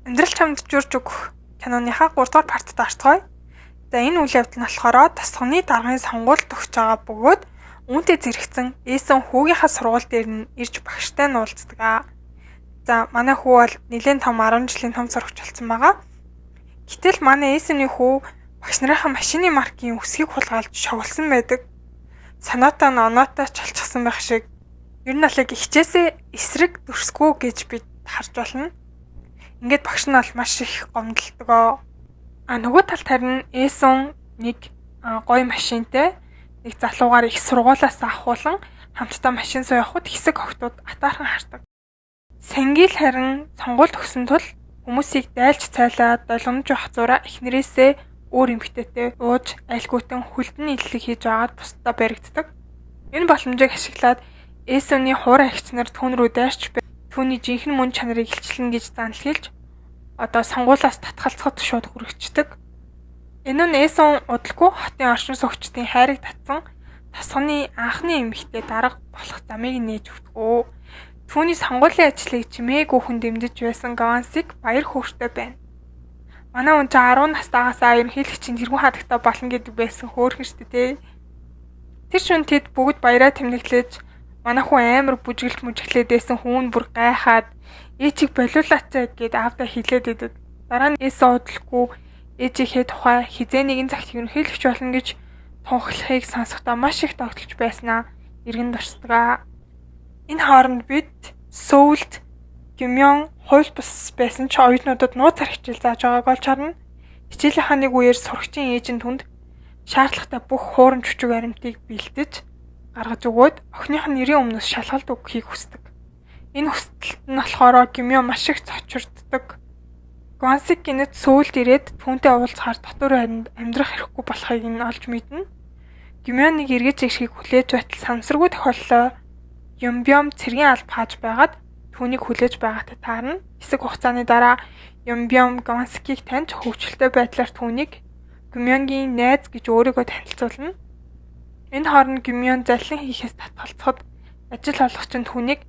Амьдрал чамд журж өгөх киноныхаа 3 дугаар партад орцгоё. За энэ үйл явдал нь болохоор тасганы даргын сонгуульд өгч байгаа бөгөөд үүнтэй зэрэгцэн Эсэн хүүгийнхаа сургууль дээр нь ирж багштай нь уулздаг. За манай хүү бол нэлээд том 10 жилийн том сурагч болсон байгаа. Гэтэл манай Эсэний хүү багш нарынхаа машины маркийн үсгийг хулгайлж шоглосон байдаг. Санаатай нь оноотой чалчихсан байх шиг. Ер нь алыг хичээсээ эсрэг дүрсгүй гэж бид харж байна. Ингээд багш нь бол маш их гомдолдог. Нөгөө талд харин Эсэн нэг гоё машинтай нэг залуугаар их сургуулаас авахулан хамтдаа машин суу явахад хэсэг охтууд атаархан хардаг. Сангил харин сонгуульд өгсөн тул хүмүүсийг дайлж цайлаад долгомж явах зураа эхнэрээсээ өөр эмэгтэйтэй ууж айлгуутан хүлдэн нийллэг хийж байгаад бусдаа баригддаг. Энэ боломжийг ашиглаад Эсэний хуурай агч нар түүн рүү дайрч түүний жинхэнэ мөн чанарыг илчлэн гэж занлхийлж одоо сонгуулиас татгалцахад шууд хүрэгчдэг. Энэ нь Эсэн удалгүй хотын оршин суугчдын хайрыг татсан тасганы анхны эмэгтэй дарга болох замыг нээж өгдөг. Түүний сонгуулийн ажлыг чимээгүй хүн дэмжиж байсан Гвансик баяр хөөртэй байна. Манай хүн 10 настайгаасаа ерөнхийлөгчийн тэргүүн хадагтаа болно гэдэг байсан хөөрхөн шүү дээ. Тэр шөнө тэд бүгд баяраа тэмдэглэж манай хүн амар бүжгэлж мүжиглээд байсан хүн бүр гайхаад ээжийг болиулаач гэд аавдаа хэлээд идэв. Дараа нь Эсэн удалгүй ээжийнхээ тухай хизээ нэгэн цагт ерөнхийлөгч болно гэж тунхаглахыг сонсохдоо маш их тогтолж байснаа эргэн дурсдаг. Энэ хооронд бид Сөүлд Гимён хууль бус байсан ч оюутнуудад нууцаар хичээл зааж байгааг олж харна. Хичээлийнхаа нэг үеэр сурагчийн ээж нь түнд шаардлагатай бүх хуурам чүчиг баримтыг бэлдэж гаргаж өгөөд охиных нь нэрийн өмнөөс шалгалт өгөхийг хүсдэг. Энэ хүсэлт нь болохоор Гимён маш их цочирддаг. Гвансик гинэт Сөүлд ирээд түүнтэй уулзахаар дотор амьдрах хэрэггүй болохыг нь олж мэднэ. Гимёныг эргэж ирэхийг хүлээж байтал самсаргүй тохиоллоо Юмбём цэргийн алба хааж байгаад түүнийг хүлээж байгаатай таарна. Хэсэг хугацааны дараа Юмбём Гвансикийг таньж хөвгчлөлтэй байдлаар түүнийг Гимёнгийн найз гэж өөрийгөө танилцуулна. Энэ хооронд Гимён заллин хийхээс татгалцахад ажил олгогч нь түүнийг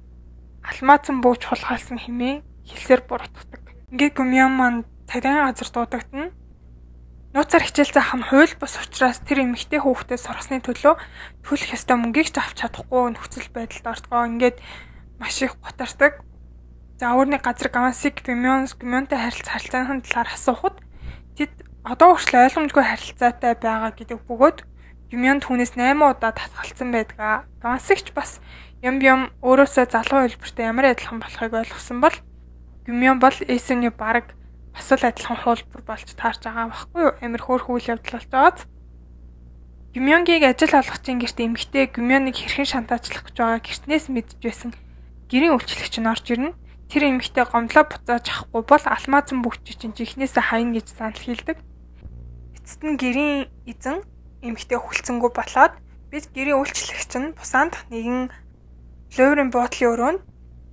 алмаазан бууж хулгайлсан хэмээн хэлсээр буруутгадаг. Ингээд Гимён маань цагдаагийн газар дуудагдана. Нууцаар хичээл заах нь хууль бус учраас тэр эмэгтэй хүүхдэд сургасны төлөө төлөх ёстой мөнгийг ч авч чадахгүй нөхцөл байдалд ортгоо. Ингээд маш их готардаг. За өөрний газар Гвансик Гимёнтэй харилцааны талаар асуухад тэд одоо хүртэл ойлгомжгүй харилцаатай байгаа гэдэг бөгөөд Гимён түүнээс 8 удаа татгалцсан байдаг. Гвансикч бас Юмбём өөрөөсөө залуу хэлбэртэй ямар адилхан болохыг ойлгосон бол Гимён бол Эсэний бараг бас л адилхан хуулбар болж таарч байгаа байхгүй юу? Амар хөөрхөн үйл явдал болж байгааз. Гимёнгийг ажил олгогчийн гэрт эмэгтэй Гимёныг хэрхэн шантаажлах гэж байгаа гэртнээс мэдж байсан гэрийн үйлчлэгч нь орж ирнэ. Тэр эмэгтэй гомдлоо буцааж авахгүй бол алмаазан бүгч чинь жихнээсээ хаяна гэж занлхийлдэг. Эцэст нь гэрийн эзэн эмэгтэй хүлцэнгүй болоод бид гэрийн үйлчлэгч нь бусаанд нэгэн луурын буудлын өрөөнд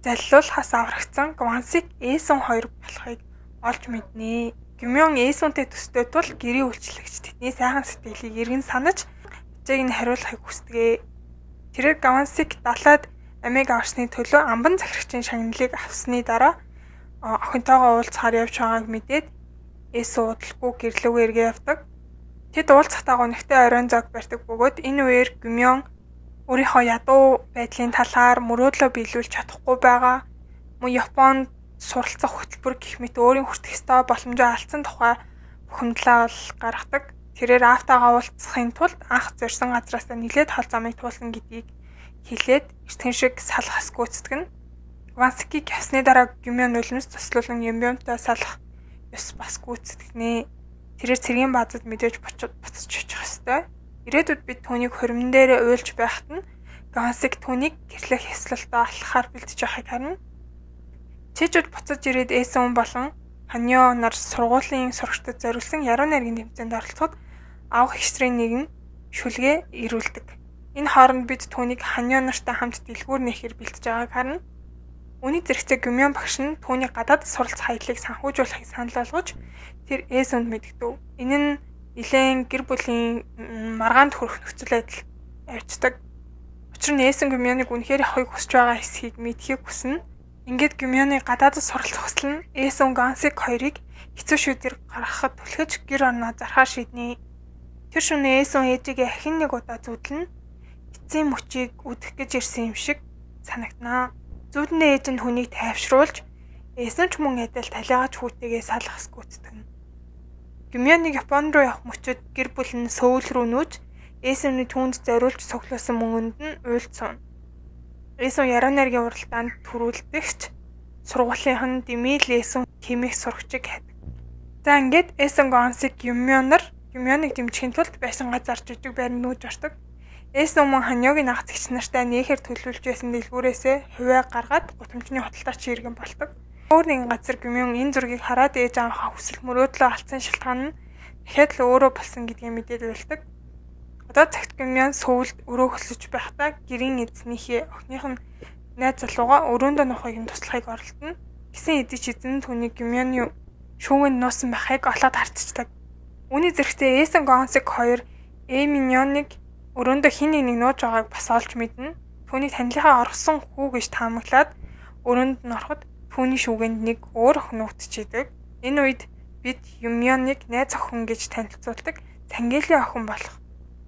заллуулахаас аврагдсан Гвансик Эсэн хоёр болохыг олж мэднэ. Гимён Эсэнтэй төстэй тул гэрийн үйлчлэгч тэдний сайхан сэтгэлийг эргэн санаж хичээг нь хариулахыг хүсдэг. Тэрээр Гвансик далайд амийг авсны төлөө амбан захирагчийн шагналыг авсны дараа охинтойгоо уулзахаар явж байгааг мэдээд Эсэн удалгүй гэрлүүгээ эргээ явдаг. Тэд уулзахдаа гонигтой оройн зог барьдаг бөгөөд энэ үеэр Гимён өөрийнхөө ядуу байдлын талаар мөрөөдлөө биелүүлж чадахгүй байгаа. Мөн Японд суралцах хөтөлбөр гэх мэт өөрийн хүртэх ёстой боломжоо алдсан тухай бухимдлаа бол гаргадаг. Тэрээр аавтайгаа уулзахын тулд анх зорьсон газраасаа нэлээд хол замыг туулсан гэдгийг хэлээд эртхэн шиг салах гүйцэтгэн. Гвансикийг явсны дараа Гимён нулимс туслуулан Юмбёмтой салах ёс бас гүйцэтгэнэ. Тэрээр цэргийн баазад мэдээж буцаж очих ёстой. Ирээдүйд бид түүнийг хормон дээр уйлж байхад нь Гвансик түүнийг гэрлэх ёслолтоо алхахаар бэлдэж байхыг харна. Чижүүд буцаж ирээд Эсэн болон Ханьё нар сургуулийн сурагчдад зориулсан яруу найргийн тэмцээнд оролцоход авах ихсрийн нэгэн шүлгээ ирүүлдэг. Энэ хооронд бид түүнийг Ханьё нартай хамт дэлгүүр нэхэр бэлдэж байгааг харна. Үүний зэрэгцээ Гимён багш нь түүний гадаад суралц хаялыг санхүүжүүлэхийг санал болгож тэр Эсэнд мэдгэв. Энэ нь нэлээд гэр бүлийн маргаанд хүрэх нөхцөл байдал авчдаг. Учир нь Эсэн Гимёныг үнэхээр авахыг хүсэж байгаа эсхийг мэдхийг хүснэ. Ингээд Гюмьоны гадаадд суралцах хүсэл нь Эсон Гансиг хоёрыг хэцүү шүүдээр гаргахад түлхэж гэр орноо зархаар шийднэ. Тэр шөнө Эсон ээжигээ ахин нэг удаа зүдлэн эцсийн мөчийг үдэх гэж ирсэн юм шиг санагданаа. Зүуднээ ээж нь түүнийг тайвшруулж Эсон ч мөн адил талигач хүүтэйгээ салгас гүйцэтгэв. Гюмьоныг Японд руу явах мөчөд гэр бүл нь Сөүл рүү нүүж Эсоны түүнд зориулж цуглуулсан мөнгөнд нь уйлцсан. Эсон яруу найргийн уралдаанд төрүүлдэгч сургуулийн Дэмил Эсон хэмээх сурагчийг хайдаг. За ингээд Эсон Гансиг Гюмьоныг дэмжихийн тулд байсан газар жижиг байранд нүүж ордог. Эсон мөн Ханьёгийн нагцэгч нартай нээхэр төлөвлөж байсан дэлгүүрээсээ хувиа гаргаад гутамжны худалдаач иргэн болдог. Өөр нэгэн газар Гюмьон энэ зургийг хараад ээж аавынхаа хүсэл мөрөөдлөө алдсан шалтгаан нь дахиад л өөрөө болсон гэдгийг мэдээд байлдаг. Одоо цагт Гюмьон Сөүлд өрөө хөсөж байхдаа гэрийн эзнийхээ охиных нь найз залууга өрөөндөө нухыг нь туслахыг оролдоно. Гэсэн хэдий ч эзэн түүнийг Гюмьоны шүүгэнд нуусан байхыг олоод харцдаг. Үүний зэрэгтээ Эсон Гансиг хоёр Миньоныг өрөөндөө хин нэг нууж байгааг бас олж мэднэ. Түүнийг танилахаа оргосон хүү гэж таамаглаад өрөөнд нь ороход түүний шүүгэнд нэг өөр охин өвдчихэдэг. Энэ үед бид Гюмьоныг найз охин гэж танилцуулдаг Цангилийн охин болох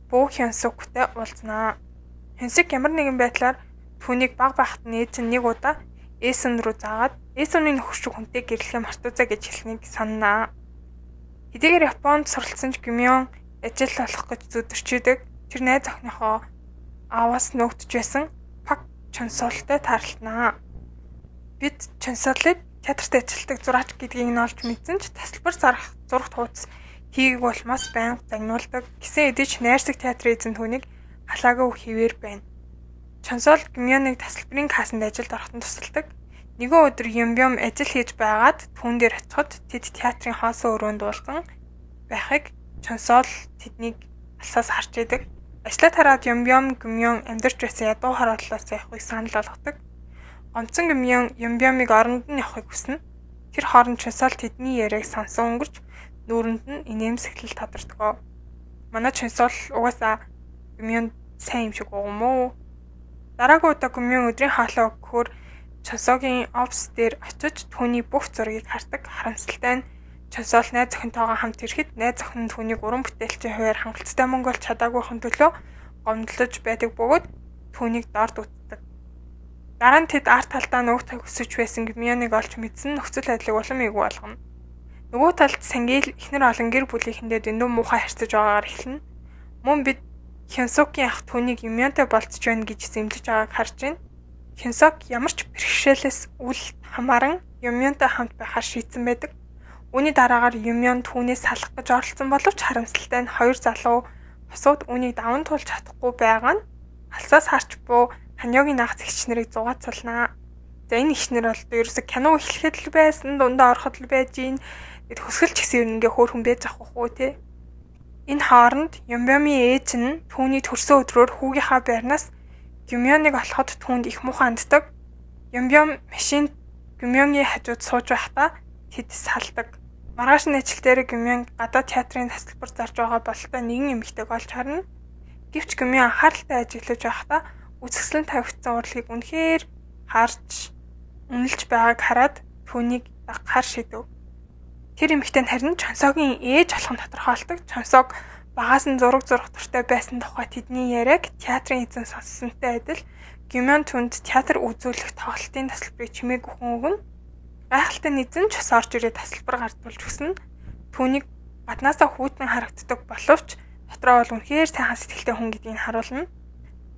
Бүү Хёнсуктэй уулзнаа. Хёнсук ямар нэгэн байдлаар түүнийг баг байхад нь ээж нь нэг удаа Эсон руу заагаад Эсоны нөхөр шиг хүнтэй гэрлэхээ мартуузаа гэж хэлснийг сананаа. Хэдийгээр Японд суралцсан ч Гюмьон ажил олох гэж зүдэрчээдэг. Тэр найз охиныхоо ааваас нөөгдөж байсан Пак Чонсолтой таарлтнаа. Бид Чонсолыг театрт ажилладаг зураач гэдгийг нь олж мэдсэн ч тасалбар зарах зурагт хуудас хийгээг болмоос байнга загнуулдаг. Гэсэн хэдий ч найрсаг театрын эзэн түүнийг халаагүй хэвээр байна. Чонсол Гюмьоныг тасалбарын кассанд ажилд ороход тусалдаг. Нэгэн өдөр Гюмьон ажил хийж байгаад түүн дээр очиход тэд театрын хоосон өрөөнд уулзсан байхыг Чонсол тэднийг алсаас харж идэг. Ажлаа тараад Гюмьон амьдарч байсан ядуу харууллаас явахыг санал болгодог. Онцон Гюмьоныг оронд нь явахыг хүснэ. Тэр хооронд Чонсол тэдний яриаг сонсон өнгөрч нүүрэнд нь инээмсэглэл тодордог. Манай Чонсол угаасаа Гюмьон сайн юм шиг угам уу? Дараагийн удаа Гюмьон өдрийн хоолой өгөхөөр Чонсогийн офис дээр очиж түүний бүх зургийг хардаг. Харамсалтай нь Чонсол найз охинтойгоо хамт ирэхэд найз охин нь түүнийг уран бүтээлчийн хувьар хангалттай мөнгө олж чадаагүйхэн төлөө гомдлож байдаг бөгөөд түүнийг дорд үтдэг. Дараа нь тэд арт талдаа нөөгтэй өсөж байсан Гюмьоныг олж мэдсэн нөхцөл байдлыг улам эвгүй болгоно. Нөгөө талд Сангил эхнэр олон гэр бүлийнхэндээ дэндүү муухай харьцаж байгаагаар эхэлнэ. Мөн бид Хёнсукийн ах түүнийг Гюмьонтой болцож байна гэж зэмлэж байгааг харж байна. Хёнсук ямар ч бэрхшээлээс үл хамааран Гюмьонтой хамт байхаар шийдсэн байдаг. Үүний дараагаар Гюмьон түүнээс салах гэж оролцсон боловч харамсалтай нь хоёр залуу босоод үүнийг даван туулж чадахгүй байгаа нь алсаас харч буй Ханьёгийн нагц эгч нарыг зугаацуулнаа. За энэ эгчнэр бол ерөөсө кино эхлэхэд л байсан, дундаа ороход л байж гин. Гэт хөсгөлч гэсэн ингээ хөөрхөн байж авах уу те. Энэ хооронд Гюмьоны ээж нь түүний төрсөн өдрөөр хүүгийнхаа байрнаас Гюмьоныг олоход түүнд их муухай ханддаг. Гюмьон машин Гюмьоны хажууд сууж байхдаа тэд салдаг. Маргааш нь ажил дээр Гюмьон гадаад театрын тасалбар зарж байгаа бололтой нэгэн эмэгтэйг олж харна. Гэвч Гюмьон анхааралтай ажиллаж байхдаа үсгсэлэн тавигдсан урлагийг үнэхээр харж үнэлж байгааг хараад түүнийг дагахаар шийдэв. Тэр эмэгтэй нь харин Чонсогийн ээж болох нь тодорхойлдог. Чонсог багаас нь зураг дуртай байсан тухай тэдний яриаг театрын эзэн сонссонтой адил Гюмьон түнд театр үзүүлэх тоглолтын тасалбарыг чимээг өгөн өгнө. Гайхалтай эзэн ч орж ирээд тасалбар гардуулж өгсөн. Түүнийг гаднаасаа хүйтэн харагддаг боловч дотроо бол үнэхээр сайхан сэтгэлтэй хүн гэдгийг харуулна.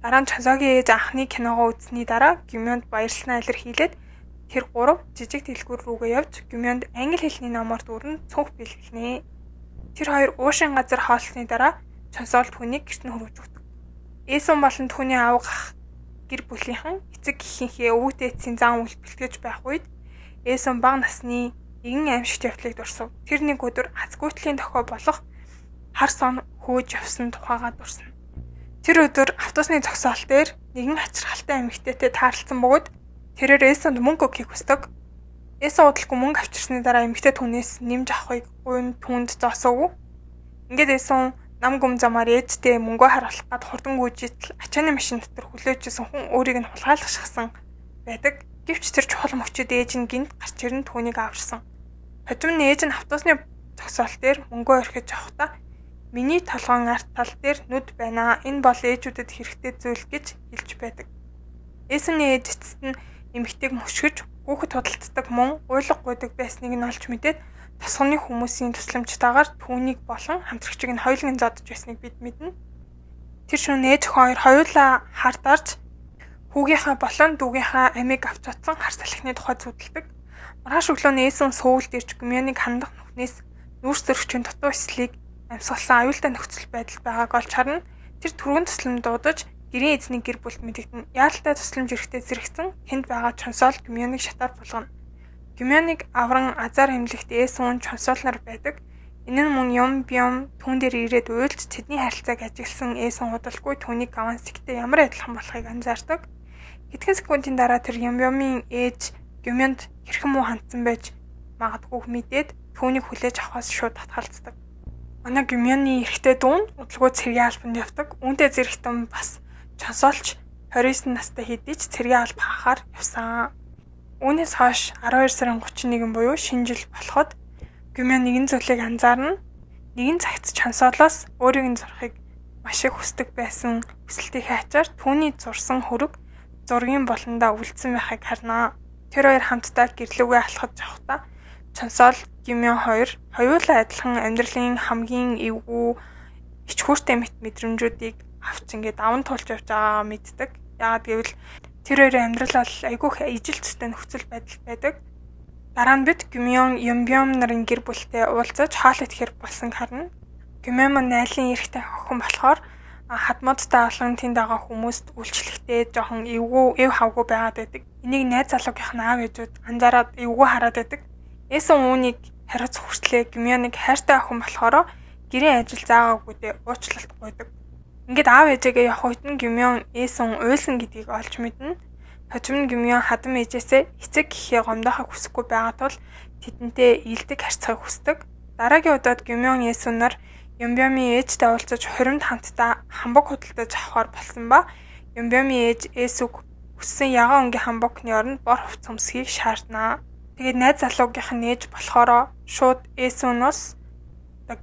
Дараа нь Чонсогийн ээж анхны киногоо үзсний дараа Гюмьонд баярлалаа илэрхийлээд тэр гурав жижиг дэлгүүр рүүгээ явж Гюмьонд англи хэлний номоор дүүрэн цүнх бэлгэлнэ. Тэр хоёр уушин газар хоолсны дараа Чонсол түүнийг гэрт нь хөрвж өгдөг. Эсон болон түүний аав гэр бүлийнхэн эцэг эхийнхээ өвөг дээдсийн зан үйл бэлтгэж байх үед Эсон бага насны нэгэн аимшигт явдлыг дурсав. Тэр нэг өдөр хацгүйтгэлийн дохио болох хар сон хөөж явсан тухайгаа дурсана. Тэр өдөр автобусны зогсоол дээр нэгэн ачирхалтай эмэгтэйтэй таарлцсан бөгөөд тэрээр Эсонд мөнгө өгөхийг хүсдэг. Эсон удалгүй мөнгө авчирсны дараа эмэгтэй түүнээс нэмж авахыг түүнд зоосоогүй. Ингээд Эсон нам гүм замаар ээжтэй мөнгөө харуулах гад хурдан гүйжитл ачааны машин дотор хүлээж исэн хүн өөрийг нь хулгайлгахсан байдаг. Гэвч тэр чухал мөчөд ээж нь гинт гарч ирэн түүнийг аварсан. Хожим нь ээж нь автобусны зогсоол дээр мөнгөө орхиж авахдаа миний толгойн арт тал дээр нүд байна. Энэ бол ээжүүдэд хэрэгтэй зүйл гэж хэлж байдаг. Эсэний ээж эцэст нь эмэгтэйг мөшгөж хүүхэд худалддаг мөн уйлга гуйдаг байсныг нь олж мэдээд тосгоны хүмүүсийн тусламжтайгаар түүнийг болон хамтрагчийг нь хоёулын зодож байсныг бид мэднэ. Тэр шөнө ээж хоёр хоёулаа хардарч хүүгийнхаа болон дүүгийнхаа амийг авч чадсан хар салхины тухай зүудэлдэг. Маргааш өглөө нээсэн суулд ирж Гүмёныг хандах нүхнээс нүүрс зөрөгчийн дутуу эслийг амьсгалсан аюултай нөхцөл байдал байгааг олж харна. Тэр түрүүн тусламж дуудаж гэрийн эзний гэр бүлд мэдэгдэн яалттай тусламж эрэхтэй зэрэгцэн тэнд байгаа чонсоол Гүмёныг шатаар булгана. Гүмёныг авран азар эмнэлэгт ээсүүн чонсоол нар байдаг. Энэ нь мөн юм бям түн дээр ирээд уйлж тэдний харилцааг ажигласан ээсэн худалгүй түүнийг аван сэгтээ ямар адилхан болохыг анзаардаг. Хэдхэн секундын дараа тэр Юмбямын ээж Гүмёнд хэрхэн муу хандсан байж магадгүй мэдээд түүнийг хүлээж авахаас шууд татгалздаг. Манай Гүмёны эрэгтэй дүүн удалгүй цэргийн албанд явдаг. Үүнтэй зэрэгтэн бас чонсоолч 29 настай хэдий ч цэргийн алба хаахаар явсан. Үүнээс хойш 12 сарын 31 буюу шинэ жил болоход Гүмён нэгэн зүйлийг анзаарна. Нэгэн цагт чонсоолоос өөрийг нь зурхыг маш их хүсдэг байсан хүсэлтийнхээ ачаар түүний зурсан хөрөг зургийн болондоо үлдсэн байхыг харнаа. Тэр хоёр хамтдаа гэрлүүгээ алхаж явахдаа чонсоол Гүмён хоёр хоёулаа адилхан амьдралын хамгийн эвгүй ич хүртэй мэдрэмжүүдийг авч ингээд даван туулж явж байгаагаа мэддэг. Яагаад гэвэл тэр хоёрын амьдрал бол айгүй ижил төстэй нөхцөл байдал байдаг. Дараа нь бид Гүмён Юмбям нарын гэр бүлтэй уулзаж хоол идэхээр болсон харна. Гүмён маань айлын эрэхтэй охин болохоор хадмуудтай олон тэнд байгаа хүмүүст үйлчлэхдээ жоохон эв хавгүй байгаад байдаг. Энийг найз залуугийнх нь аав ээжүүд анзаараад эвгүй хараад байдаг. Эсэн үүнийг хариуц хүртлээ Гүмёныг хайртай охин болохоор гэрийн ажил заагаагүйдээ уучлалт гуйдаг. Ингээд аав ээжээгээ явах үед нь Гүмён эсэн уйлсан гэдгийг олж мэднэ. Хожим нь Гүмён хадам ээжээсээ эцэг гэхээ гомдохыг хүсэхгүй байгаа тул тэдэнтэй ийдэг харьцахыг хүсдэг. Дараагийн удаад Гүмён эсүнээр Юмбямын ээжтэй уулзаж хуримд хамтдаа хамбог худалдаж авахар болсон ба Юмбямын ээж эсүг хүссэн ягаан өнгийн хамбогны оронд бор хувц өмсөхийг шаарднаа. Тэгээд найз залуугийнх нь ээж болохоро шууд эсүнөөс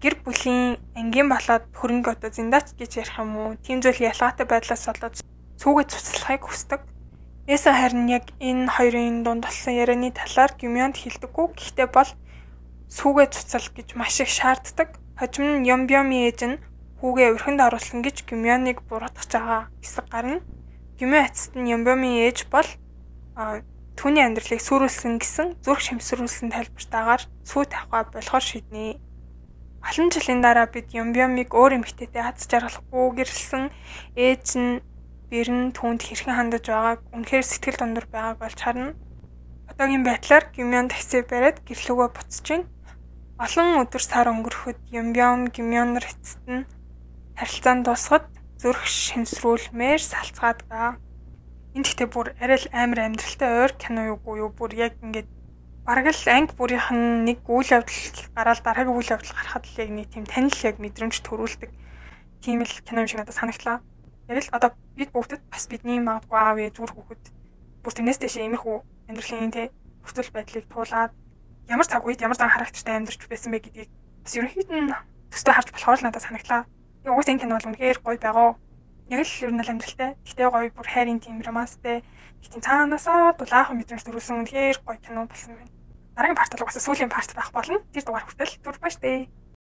гэр бүлийн ангийн болоод хөрөнгө одоо зиндаач гэж ярих юм уу? Тим зүйл ялгаатай байдлаас болоод цүүгээ цуцлахыг хүсдэг. Эсэн харин яг энэ хоёрын дунд болсон ярианы талаар Гүмёнд хэлдэггүй. Гэхдээ бол цүүгээ цуцал гэж маш их шаарддаг. Хожим нь Юмбямын ээж нь хүүгээ өрхөнд оруулсан гэж Гүмёныг буруутгаж байгаа хэсэг гарна. Гүмён эцэст нь Юмбямын ээж бол түүний амьдралыг сүрүүлсэн гэсэн зүрх шимсрүүлсэн тайлбартаагаар цүү тавихаа болохоор шийднэ. Олон жилийн дараа бид Юмбямыг өөр эмэгтэйтэй аз жаргалахгүй гэрэлсэн ээж нь бэрн түүнд хэрхэн хандаж байгааг үнэхээр сэтгэл дундуур байгааг болж харна. Одоогийн байдлаар Гүмён такси бариад гэрлүүгөө буцаж байна. Олон өдөр сар өнгөрөхөд Юмбям Гүмён нар эцэст нь харилцаанд дуусахад зүрх шимсрүүлмээр салцгаадаг. Энд ихтэй бүр арай л амар амьдралтай ойр кино юу бүр яг ингээд бараг л анги бүрийнх нь нэг үйл явдал гараад дараагийн үйл явдал гарахад л яг нэг тийм танил яг мэдрэмж төрүүлдэг. Тийм л кино юм шиг надад санагдлаа. Яг л одоо бид бүгдэд бас бидний магадгүй аав ээж зүр хүүхэд бүр тэрнээс дэше иймэрхүү амьдралын нөхцөл байдлыг туулаад ямар цаг үед ямар зан характертай амьдарч байсан бэ гэдгийг бас ерөнхийд нь төстэй харж болохоор л надад санагдлаа. Яг уус энэ кино бол үнэхээр гоё байгаа. Яг л ер нь амьдралтай. Гэхдээ гоё бүр хайрын тийм романстэй. Их тийм цаанаасаа дулаахан мэдрэмж төрүүлсэн үнэхээр гоё кино болсон байна. Дараагийн парт бол бас сүүлийн парт байх болно. Тэр дугаар хүртэл дүр баяртай.